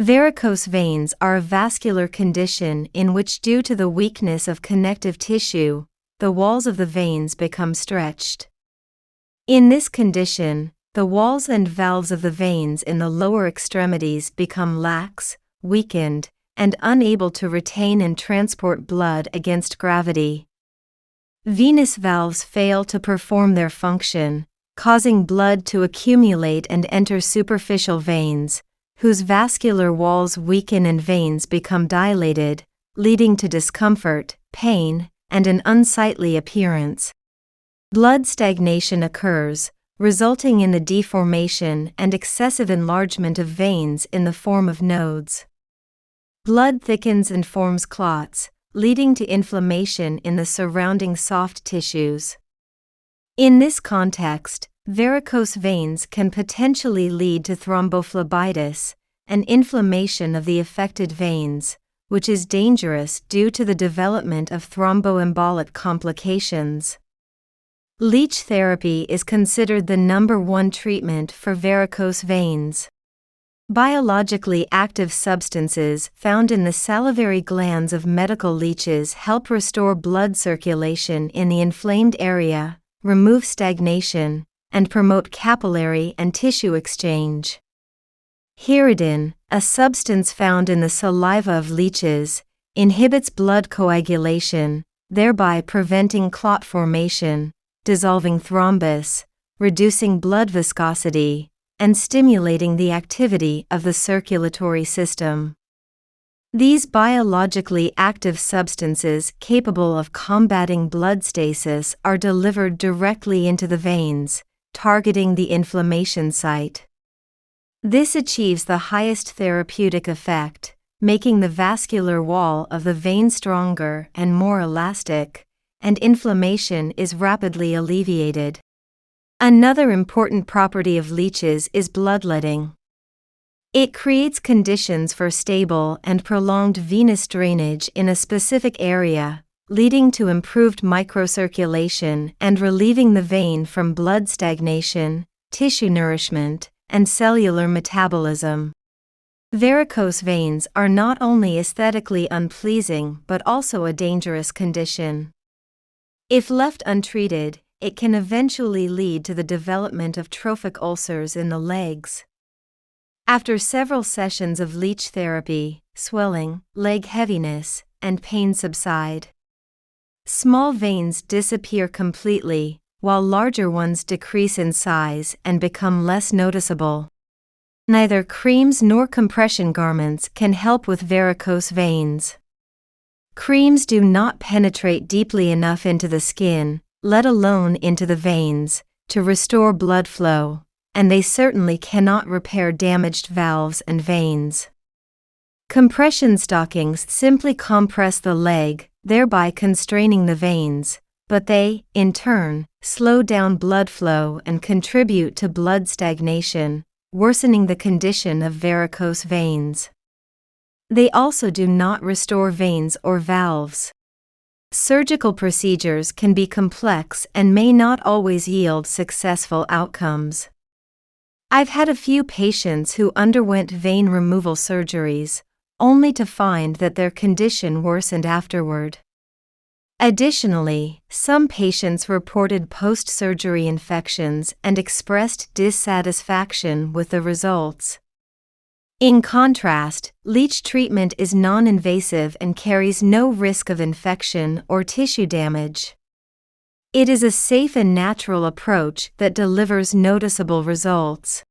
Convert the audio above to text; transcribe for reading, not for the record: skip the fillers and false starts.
Varicose veins are a vascular condition in which, due to the weakness of connective tissue, the walls of the veins become stretched. In this condition, the walls and valves of the veins in the lower extremities become lax, weakened, and unable to retain and transport blood against gravity. Venous valves fail to perform their function, causing blood to accumulate and enter superficial veins, whose vascular walls weaken and veins become dilated, leading to discomfort, pain, and an unsightly appearance. Blood stagnation occurs, resulting in the deformation and excessive enlargement of veins in the form of nodes. Blood thickens and forms clots, leading to inflammation in the surrounding soft tissues. In this context, varicose veins can potentially lead to thrombophlebitis, an inflammation of the affected veins, which is dangerous due to the development of thromboembolic complications. Leech therapy is considered the #1 treatment for varicose veins. Biologically active substances found in the salivary glands of medical leeches help restore blood circulation in the inflamed area, remove stagnation, and promote capillary and tissue exchange. Hirudin, a substance found in the saliva of leeches, inhibits blood coagulation, thereby preventing clot formation, dissolving thrombus, reducing blood viscosity, and stimulating the activity of the circulatory system. These biologically active substances capable of combating blood stasis are delivered directly into the veins, targeting the inflammation site. This achieves the highest therapeutic effect, making the vascular wall of the vein stronger and more elastic, and inflammation is rapidly alleviated. Another important property of leeches is bloodletting. It creates conditions for stable and prolonged venous drainage in a specific area, leading to improved microcirculation and relieving the vein from blood stagnation, tissue nourishment, and cellular metabolism. Varicose veins are not only aesthetically unpleasing but also a dangerous condition. If left untreated, it can eventually lead to the development of trophic ulcers in the legs. After several sessions of leech therapy, swelling, leg heaviness, and pain subside. Small veins disappear completely, while larger ones decrease in size and become less noticeable. Neither creams nor compression garments can help with varicose veins. Creams do not penetrate deeply enough into the skin, let alone into the veins, to restore blood flow, and they certainly cannot repair damaged valves and veins. Compression stockings simply compress the leg, thereby constraining the veins, but they, in turn, slow down blood flow and contribute to blood stagnation, worsening the condition of varicose veins. They also do not restore veins or valves. Surgical procedures can be complex and may not always yield successful outcomes. I've had a few patients who underwent vein removal surgeries, only to find that their condition worsened afterward. Additionally, some patients reported post-surgery infections and expressed dissatisfaction with the results. In contrast, leech treatment is non-invasive and carries no risk of infection or tissue damage. It is a safe and natural approach that delivers noticeable results.